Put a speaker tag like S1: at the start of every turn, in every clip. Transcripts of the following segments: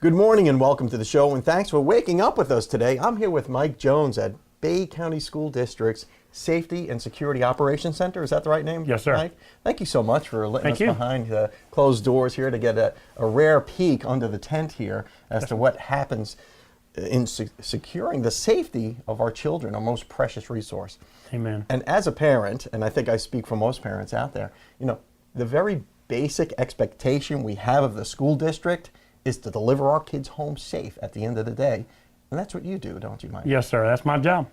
S1: Good morning and welcome to the show, and thanks for waking up with us today. I'm here with Mike Jones at Bay County School District's Safety and Security Operations Center. Is that the right name?
S2: Yes, sir.
S1: Mike? Thank you so much for letting us
S2: you.
S1: behind closed doors here to get a rare peek under the tent here as to what happens in securing the safety of our children, our most precious resource.
S2: Amen.
S1: And as a parent, and I think I speak for most parents out there, you know, the very basic expectation we have of the school district is to deliver our kids home safe at the end of the day. And that's what you do, don't you, Mike?
S2: Yes, sir. That's my job.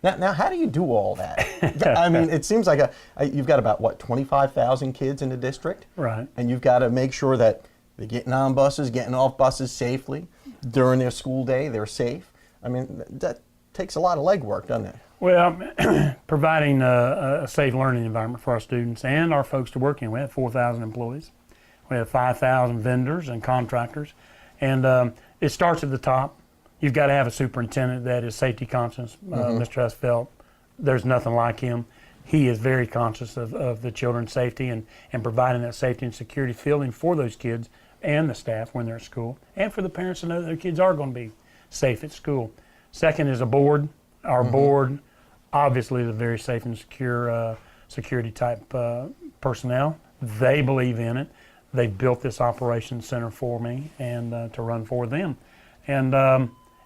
S1: Now how do you do all that? I mean, it seems like you've got about, what, 25,000 kids in the district?
S2: Right.
S1: And you've got to make sure that they're getting on buses, getting off buses safely. During their school day, they're safe. I mean, that takes a lot of legwork, doesn't it?
S2: Well, providing a safe learning environment for our students and our folks to work in. We have 4,000 employees. We have 5,000 vendors and contractors. And it starts at the top. You've got to have a superintendent that is safety conscious. Mr. Husfeld, there's nothing like him. He is very conscious of the children's safety and providing that safety and security feeling for those kids and the staff when they're at school, and for the parents to know that their kids are going to be safe at school. Second is a board. Our board obviously is a very safe and secure security type personnel. They believe in it. They built this operations center for me and to run for them. And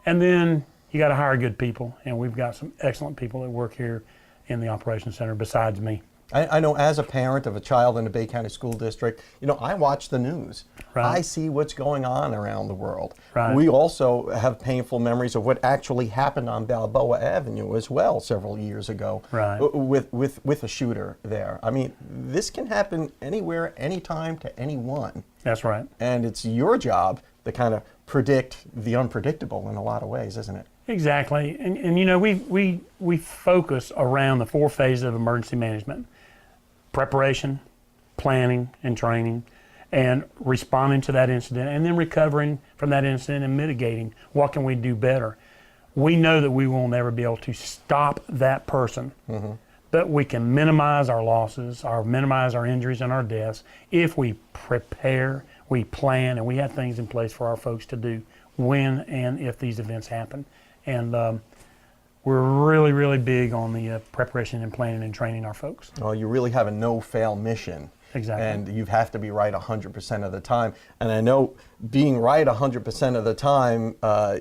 S2: then you got to hire good people, and we've got some excellent people that work here in the operations center besides me.
S1: I know as a parent of a child in the Bay County School District, you know, I watch the news.
S2: Right.
S1: I see what's going on around the world.
S2: Right.
S1: We also have painful memories of what actually happened on Balboa Avenue as well several years ago.
S2: Right.
S1: With a shooter there. I mean, this can happen anywhere, anytime, to anyone.
S2: That's right.
S1: And it's your job to kind of predict the unpredictable in a lot of ways, isn't it?
S2: Exactly. And you know, we focus around the 4 phases of emergency management: preparation, planning, and training, and responding to that incident, and then recovering from that incident and mitigating. What can we do better? We know that we will never be able to stop that person, but we can minimize our losses, minimize our injuries and our deaths if we prepare, we plan, and we have things in place for our folks to do when and if these events happen. And we're really, really big on the preparation and planning and training our folks.
S1: Well, you really have a no-fail mission.
S2: Exactly.
S1: And you have to be right 100% of the time. And I know being right 100% of the time,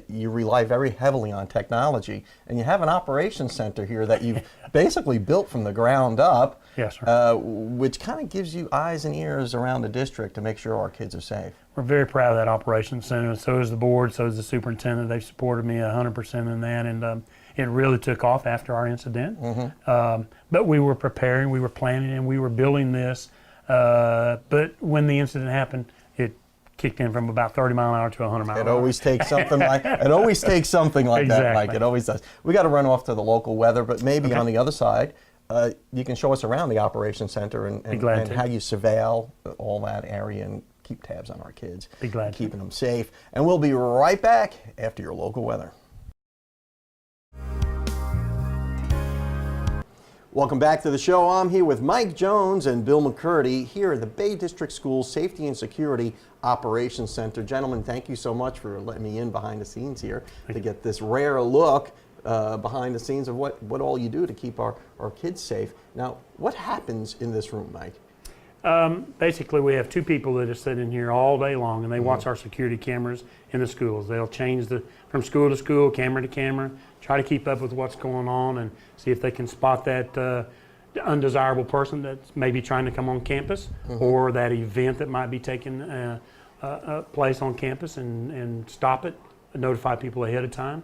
S1: you rely very heavily on technology. And you have an operations center here that you've basically built from the ground up.
S2: Yes, sir.
S1: Which kind of gives you eyes and ears around the district to make sure our kids are safe.
S2: We're very proud of that operations center, and so is the board, so is the superintendent. They've supported me 100% in that, and it really took off after our incident. But we were preparing, we were planning, and we were building this. But when the incident happened, it kicked in from about 30 mile an hour to 100 mile an hour.
S1: It always takes something like that, Mike. It always does. We got to run off to the local weather, but maybe on the other side, you can show us around the operations center and how you surveil all that area and keep tabs on our kids.
S2: Be glad
S1: keeping them safe. And we'll be right back after your local weather. Welcome back to the show. I'm here with Mike Jones and Bill McCurdy here at the Bay District Schools Safety and Security Operations Center. Gentlemen, thank you so much for letting me in behind the scenes here to get this rare look behind the scenes of what all you do to keep our kids safe. Now, what happens in this room, Mike?
S2: Basically, we have 2 people that are sitting here all day long, and they watch our security cameras in the schools. They'll change from school to school, camera to camera, try to keep up with what's going on and see if they can spot that undesirable person that's maybe trying to come on campus, or that event that might be taking place on campus, and stop it, notify people ahead of time.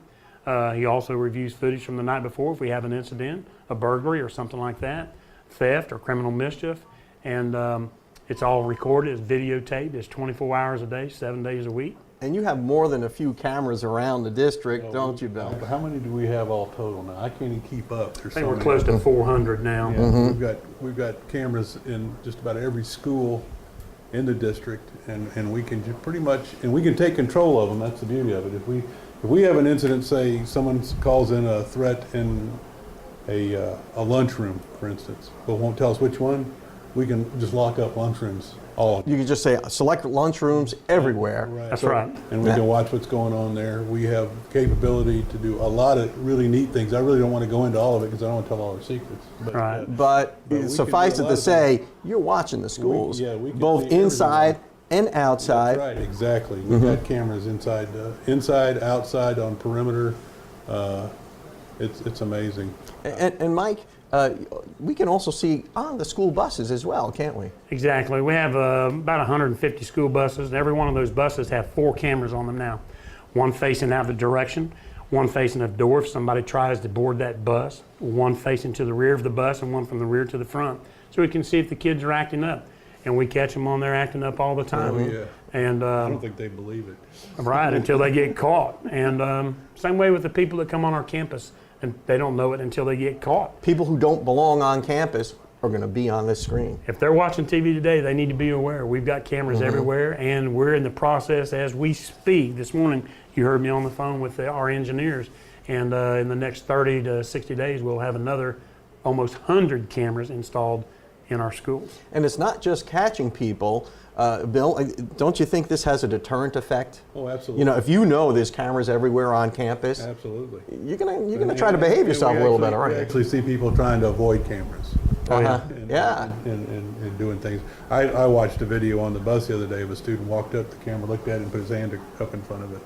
S2: He also reviews footage from the night before if we have an incident, a burglary or something like that, theft or criminal mischief. And it's all recorded, it's videotaped, it's 24 hours a day, 7 days a week.
S1: And you have more than a few cameras around the district, don't you, Bill?
S3: How many do we have all total now? I can't even keep up.
S2: I think we're close to 400 now.
S3: Yeah, we've got cameras in just about every school in the district, and we can pretty much, and we can take control of them. That's the beauty of it. If we have an incident, say someone calls in a threat in a lunchroom, for instance, but won't tell us which one, we can just lock up lunchrooms all.
S1: You could just say select lunchrooms everywhere.
S3: Right.
S2: That's right.
S3: And we can watch what's going on there. We have capability to do a lot of really neat things. I really don't want to go into all of it because I don't want to tell all our secrets. But,
S2: Right.
S1: But
S3: we can
S1: suffice
S3: do a
S1: it
S3: lot
S1: to
S3: of
S1: say, you're watching the schools,
S3: we can
S1: both
S3: see everything.
S1: inside and outside.
S3: That's right, exactly. We've got cameras inside, outside, on perimeter. It's amazing.
S1: And Mike, we can also see on the school buses as well, can't we?
S2: Exactly. We have about 150 school buses, and every one of those buses have 4 cameras on them now. One facing out the direction, one facing the door if somebody tries to board that bus, one facing to the rear of the bus, and one from the rear to the front. So we can see if the kids are acting up. And we catch them on there acting up all the time.
S3: Oh, yeah.
S2: And
S3: I don't think they believe it.
S2: right, until they get caught. And same way with the people that come on our campus, and they don't know it until they get caught.
S1: People who don't belong on campus are going to be on this screen.
S2: If they're watching TV today, they need to be aware. We've got cameras everywhere, and we're in the process as we speak. This morning, you heard me on the phone with our engineers, and in the next 30 to 60 days, we'll have another almost 100 cameras installed in our schools.
S1: And it's not just catching people. Bill, don't you think this has a deterrent effect?
S3: Oh, absolutely.
S1: You know, if you know there's cameras everywhere on campus,
S3: Absolutely.
S1: you're gonna try to behave yourself a little better, aren't
S3: We
S1: you?
S3: actually see people trying to avoid cameras.
S2: Oh, yeah.
S1: Yeah.
S3: And doing things. I watched a video on the bus the other day of a student walked up to the camera, looked at it, and put his hand up in front of it.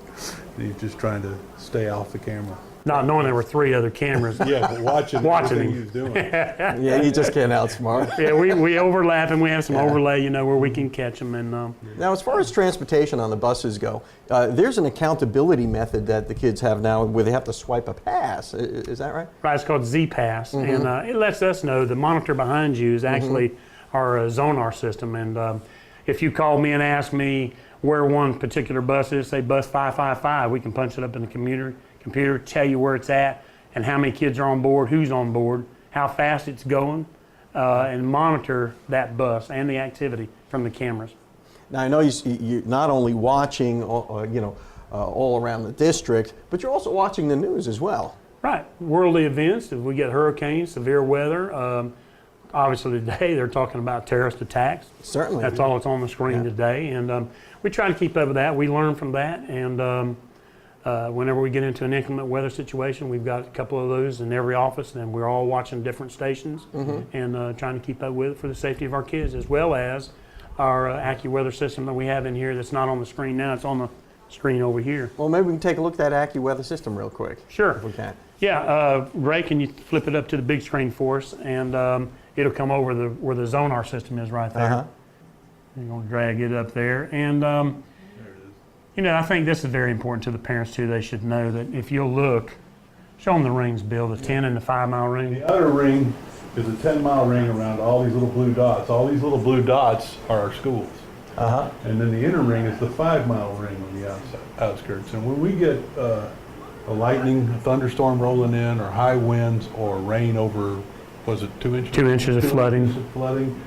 S3: And he's just trying to stay off the camera.
S2: Not knowing there were 3 other cameras.
S3: Yeah, but watching everything
S2: him.
S3: he was doing.
S1: Yeah, you just can't outsmart.
S2: Yeah, we overlap, and we have some overlay, you know, where we can catch them. And
S1: Now, as far as transportation on the buses go, there's an accountability method that the kids have now where they have to swipe a pass. Is that right?
S2: right, it's called Z-Pass, and it lets us know the monitor behind you is actually our Zonar system. And if you call me and ask me where one particular bus is, say bus 555, we can punch it up in the computer, tell you where it's at, and how many kids are on board, who's on board, how fast it's going, and monitor that bus and the activity from the cameras.
S1: Now, I know you're not only watching, all around the district, but you're also watching the news as well.
S2: Right, worldly events. If we get hurricanes, severe weather, obviously today they're talking about terrorist attacks.
S1: Certainly.
S2: That's all that's on the screen today, and we try to keep up with that. We learn from that, and whenever we get into an inclement weather situation, we've got a couple of those in every office, and we're all watching different stations and trying to keep up with it for the safety of our kids, as well as our AccuWeather system that we have in here that's not on the screen now. It's on the screen over here.
S1: Well, maybe we can take a look at that AccuWeather system real quick.
S2: Sure.
S1: If we can.
S2: Yeah, Ray, can you flip it up to the big screen for us? And it'll come over where the Zonar system is right there. You're going to drag it up there. And you know, I think this is very important to the parents too. They should know that if you'll look, show them the rings, Bill, the 10 and the 5 mile ring.
S3: The outer ring is a 10-mile ring around all these little blue dots. All these little blue dots are our schools. And then the inner ring is the 5-mile ring on the outskirts. And when we get a lightning, a thunderstorm rolling in, or high winds, or rain over, was it 2 inches?
S2: 2 inches of flooding.
S3: Inches of flooding.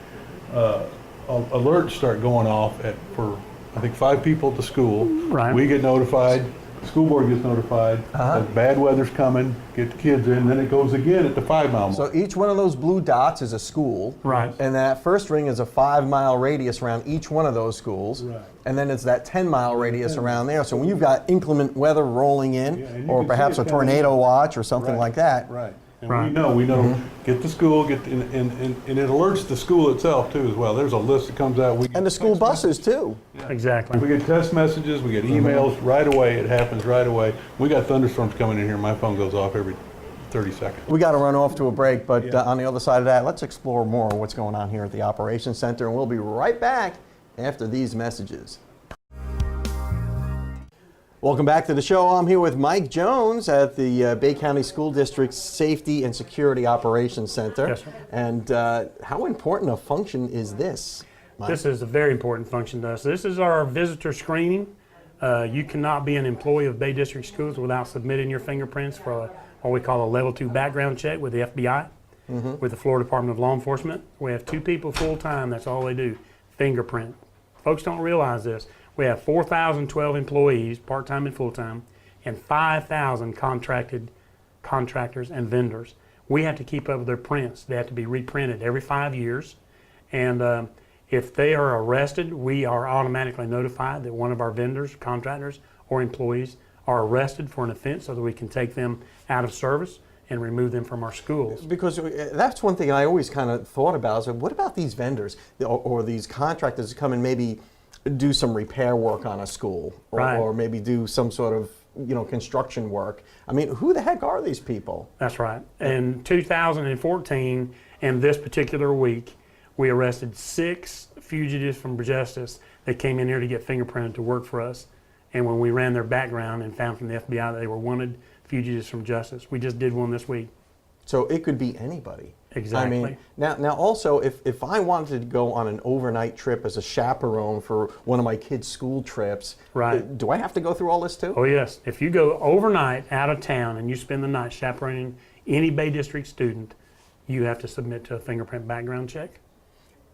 S3: Alerts start going off for I think 5 people at the school.
S2: Right.
S3: We get notified. The school board gets notified. That bad weather's coming. Get the kids in. Then it goes again at the 5-mile mark.
S1: So each one of those blue dots is a school.
S2: Right.
S1: And that first ring is a 5-mile radius around each one of those schools.
S3: Right.
S1: And then it's that 10-mile radius around there. So when you've got inclement weather rolling in,
S3: and you
S1: or
S3: can
S1: perhaps
S3: see
S1: a
S3: it coming
S1: tornado
S3: in.
S1: watch or something like that.
S3: Right. And
S2: Right.
S3: we know, get the school, and it alerts the school itself too as well. There's a list that comes out.
S1: And the school buses too.
S2: Exactly.
S3: We get text messages, we get emails right away. It happens right away. We got thunderstorms coming in here. My phone goes off every 30 seconds.
S1: We got to run off to a break, but on the other side of that, let's explore more what's going on here at the Operations Center, and we'll be right back after these messages. Welcome back to the show. I'm here with Mike Jones at the Bay County School District's Safety and Security Operations Center.
S2: Yes, sir.
S1: And how important a function is this, Mike?
S2: This is a very important function to us. This is our visitor screening. You cannot be an employee of Bay District Schools without submitting your fingerprints for what we call a level 2 background check with the FBI, with the Florida Department of Law Enforcement. We have 2 people full-time. That's all they do, fingerprint. Folks don't realize this. We have 4,012 employees, part-time and full-time, and 5,000 contractors and vendors. We have to keep up with their prints. They have to be reprinted every 5 years. And If they are arrested, we are automatically notified that one of our vendors, contractors, or employees are arrested for an offense so that we can take them out of service and remove them from our schools.
S1: Because that's one thing I always kind of thought about is, what about these vendors or these contractors who come and maybe do some repair work on a school or,
S2: Right.
S1: or maybe do some sort of construction work? I mean, who the heck are these people?
S2: That's right. In 2014, and this particular week, we arrested 6 fugitives from justice that came in here to get fingerprinted to work for us. And when we ran their background and found from the FBI that they were wanted fugitives from justice, we just did one this week.
S1: So it could be anybody.
S2: Exactly.
S1: I mean, now also, if I wanted to go on an overnight trip as a chaperone for one of my kids' school trips,
S2: Right.
S1: do I have to go through all this too?
S2: Oh yes, if you go overnight out of town and you spend the night chaperoning any Bay District student, you have to submit to a fingerprint background check.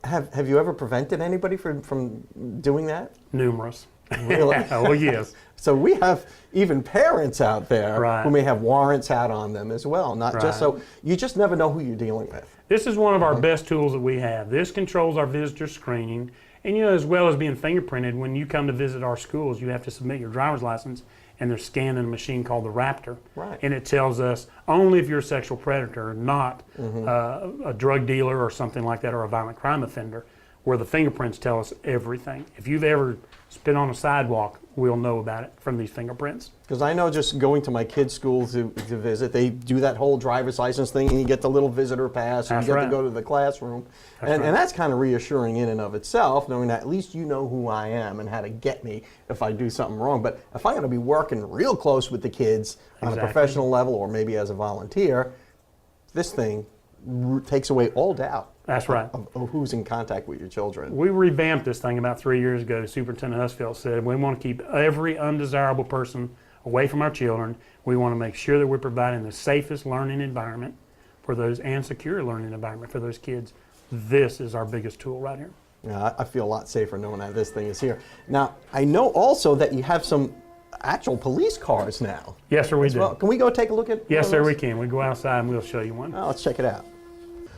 S1: Have you ever prevented anybody from doing that?
S2: Numerous.
S1: Really?
S2: Oh yes.
S1: So we have even parents out there
S2: Right.
S1: who may have warrants out on them as well. Not
S2: Right.
S1: just so you just never know who you're dealing with.
S2: This is one of our best tools that we have. This controls our visitor screening, and as well as being fingerprinted, when you come to visit our schools, you have to submit your driver's license, and they're scanned in a machine called the Raptor.
S1: Right.
S2: And it tells us only if you're a sexual predator, not a drug dealer or something like that, or a violent crime offender, where the fingerprints tell us everything. If you've ever spit on a sidewalk, we'll know about it from these fingerprints.
S1: Because I know just going to my kids' school to visit, they do that whole driver's license thing, and you get the little visitor pass, and
S2: That's
S1: you get
S2: right.
S1: to go to the classroom.
S2: That's
S1: And
S2: right.
S1: that's kind of reassuring in and of itself, knowing that at least you know who I am and how to get me if I do something wrong. But if I'm going to be working real close with the kids on a
S2: Exactly.
S1: professional level or maybe as a volunteer, this thing takes away all doubt.
S2: That's right.
S1: Of who's in contact with your children.
S2: We revamped this thing about 3 years ago. Superintendent Husfeld said we want to keep every undesirable person away from our children. We want to make sure that we're providing the safest learning environment for those and secure learning environment for those kids. This is our biggest tool right here.
S1: Yeah, I feel a lot safer knowing that this thing is here. Now, I know also that you have some actual police cars now.
S2: Yes, sir, we do.
S1: Well, can we go take a look at
S2: Yes,
S1: one
S2: sir,
S1: of
S2: we
S1: those?
S2: can. We go outside and we'll show you one.
S1: Oh, let's check it out.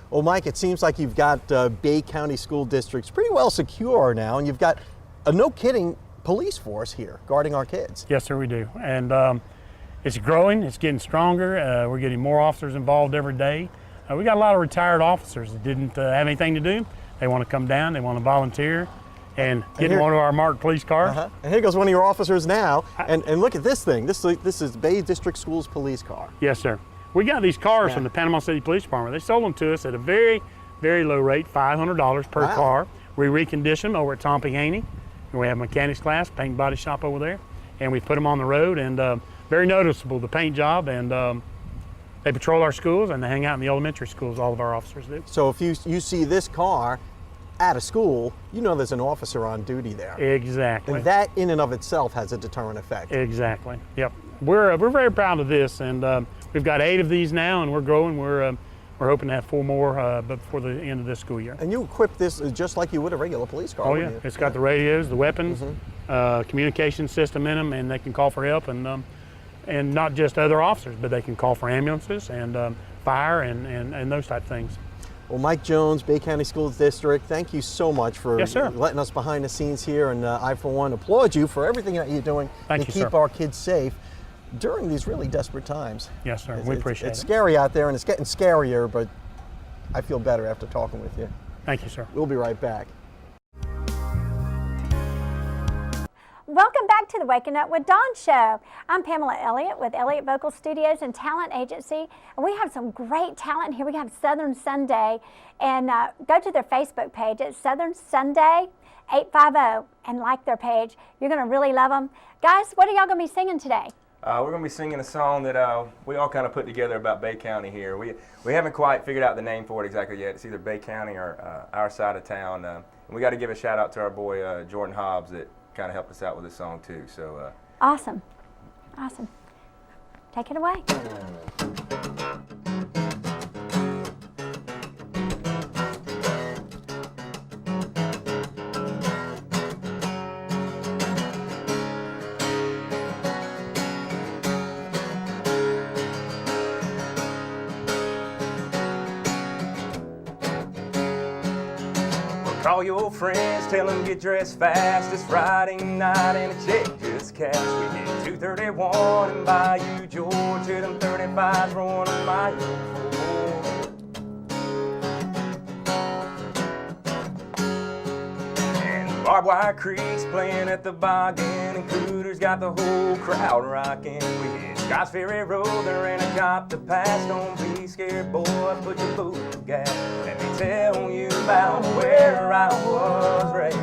S1: Well, Mike, it seems like you've got Bay County school districts pretty well secure now, and you've got a no-kidding police force here guarding our kids.
S2: Yes, sir, we do. And it's growing, it's getting stronger. We're getting more officers involved every day. We got a lot of retired officers that didn't have anything to do. They want to come down, they want to volunteer and get in one of our marked police cars.
S1: And here goes one of your officers now, and look at this thing. This is Bay District Schools police car.
S2: Yes, sir. We got these cars
S1: Yeah.
S2: from the Panama City Police Department. They sold them to us at a very, very low rate, $500 per
S1: Wow.
S2: car. We recondition them over at Tom P. Haney. We have a mechanics class, paint and body shop over there, and we put them on the road, and very noticeable, the paint job, and they patrol our schools, and they hang out in the elementary schools, all of our officers do.
S1: So if you see this car at a school, you know there's an officer on duty there.
S2: Exactly.
S1: And that in and of itself has a deterrent effect.
S2: Exactly. Yep. We're very proud of this, and we've got 8 of these now, and we're growing. We're hoping to have 4 more before the end of this school year.
S1: And you equip this just like you would a regular police car.
S2: Oh
S1: wouldn't
S2: yeah,
S1: you?
S2: it's got the radios, the weapons, communication system in them, and they can call for help, and not just other officers, but they can call for ambulances and fire and those type of things.
S1: Well, Mike Jones, Bay County Schools District, thank you so much for
S2: Yes, sir.
S1: letting us behind the scenes here, and I, for one, applaud you for everything that you're doing
S2: Thank
S1: to
S2: you,
S1: keep
S2: sir.
S1: our kids safe during these really desperate times.
S2: Yes, sir. We appreciate
S1: It's
S2: it.
S1: scary out there, and it's getting scarier, but I feel better after talking with you.
S2: Thank you, sir.
S1: We'll be right back.
S4: Welcome back to the Waking Up with Don show. I'm Pamela Elliott with Elliott Vocal Studios and Talent Agency. And we have some great talent here. We have Southern Sunday. And go to their Facebook page. It's Southern Sunday 850 and like their page. You're going to really love them. Guys, what are y'all going to be singing today?
S5: We're going to be singing a song that we all kind of put together about Bay County here. We haven't quite figured out the name for it exactly yet. It's either Bay County or our side of town. And we got to give a shout out to our boy Jordan Hobbs that kind of helped us out with this song too. So
S4: Awesome. Awesome. Take it away.
S5: Call your friends, tell them get dressed fast. It's Friday night and a check just cashed. We hit 231 in Bayou, Georgia. Them 35s rolling on my and Barbed Wire Creek's playing at the Boggin, and Cooter's got the whole crowd rocking. We hit Scotts Ferry Road, there ain't a cop to pass. Don't be scared, boy, put your foot to gas. Let me tell you about where I was raised.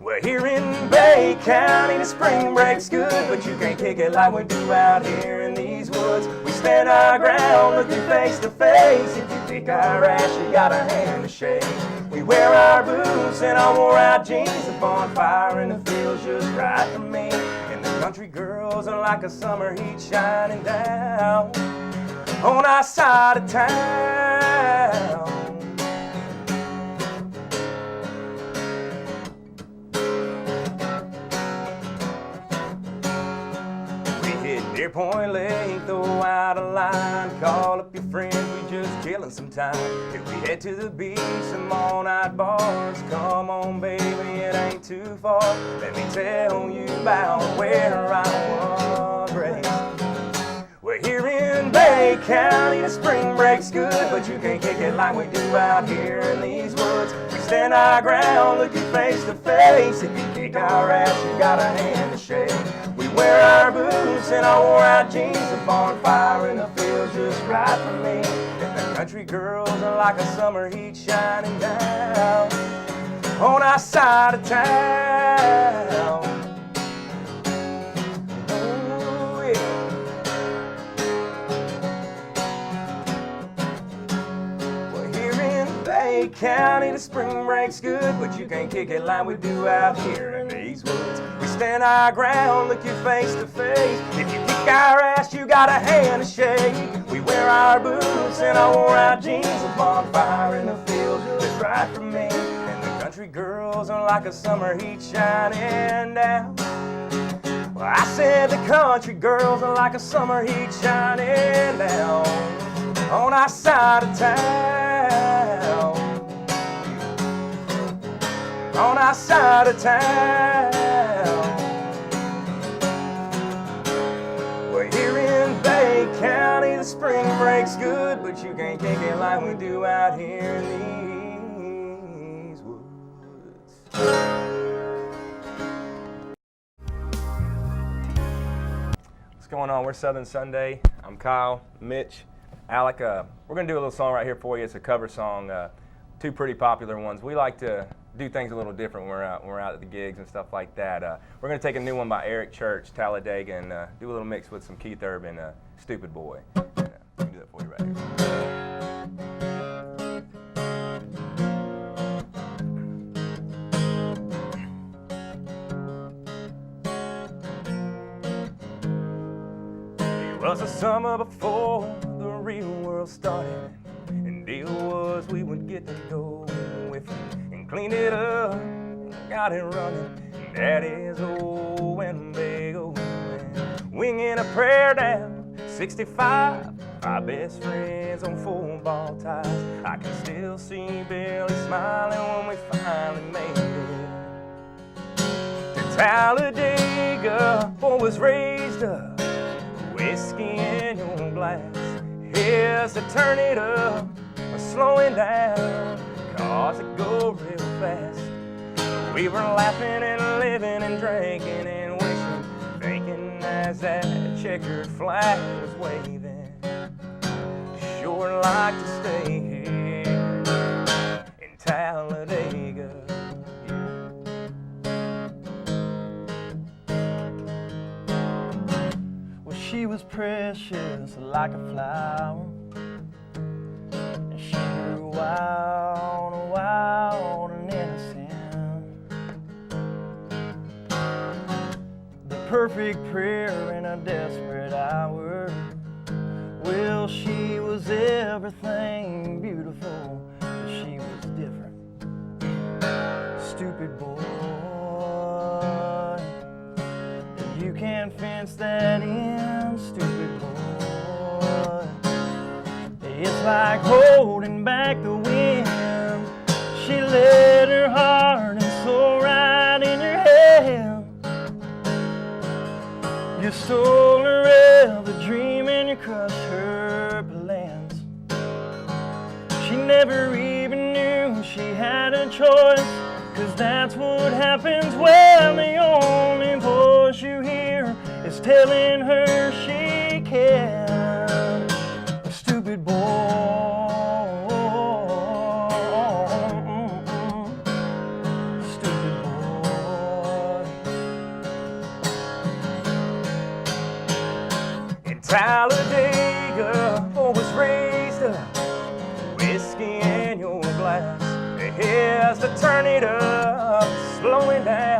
S5: We're here in Bay County, the spring break's good, but you can't kick it like we do out here in these woods. We stand our ground, looking face to face. If you kick our ass, you got a hand to shake. We wear our boots and our wore-out jeans. The bonfire in the fields just right for me. And the country girls are like a summer heat shining down on our side of town. We hit Deer Point Lake, throw out a line, call up your friends, we just killing some time. If we head to the beach, some all-night bars, come on baby, it ain't too far. Let me tell you about where I was raised. We're here in Bay County, the spring break's good, but you can't kick it like we do out here in these woods. We stand our ground, looking face to face. If you kick our ass, you got a hand to shake. We wear our boots and our wore-out jeans. The bonfire in the fields just right for me. And the country girls are like a summer heat shining down on our side of town. County, the spring break's good, but you can't kick it like we do out here in these woods. We stand our ground, look you face to face. If you kick our ass, you got a hand to shake. We wear our boots and our wore-out jeans. A bonfire in the fields just right for me. And the country girls are like a summer heat shining down. Well, I said the country girls are like a summer heat shining down on our side of town. On our side of town. We're here in Bay County, the spring break's good, but you can't kick it like we do out here in these woods. What's going on? We're Southern Sunday. I'm Kyle, Mitch, Alec. We're gonna do a little song right here for you. It's a cover song, two pretty popular ones. We like to do things a little different when we're out at the gigs and stuff like that. We're going to take a new one by Eric Church, Talladega, and do a little mix with some Keith Urban, Stupid Boy. And, we can do that for you right here. It was the summer before the real world started, and deal was we would get to go with it. Cleaned it up, got it running. Daddy's old and big old man, winging a prayer down 65. My best friends on football ties. I can still see Billy smiling when we finally made it to Talladega. Boy was raised up, whiskey in your glass. Here's to turn it up or slowing down, cause it go real fast. We were laughing and living and drinking and wishing, thinking as that checkered flag was waving. Sure like to stay here in Talladega.
S6: Well, she was precious like a flower, and she grew wild and innocent. The perfect prayer in a desperate hour. Well, she was everything beautiful, but she was different. Stupid boy, you can't fence that in, stupid boy. It's like holding back the wind. She let her heart and soul right in your hand. You stole her every dream and you crushed her plans. She never even knew she had a choice, 'cause that's what happens when the only voice you hear is telling her she can. Stupid boy. Stupid boy. In Talladega, was raised up, whiskey in your glass. Here's to turn it up, slowing down.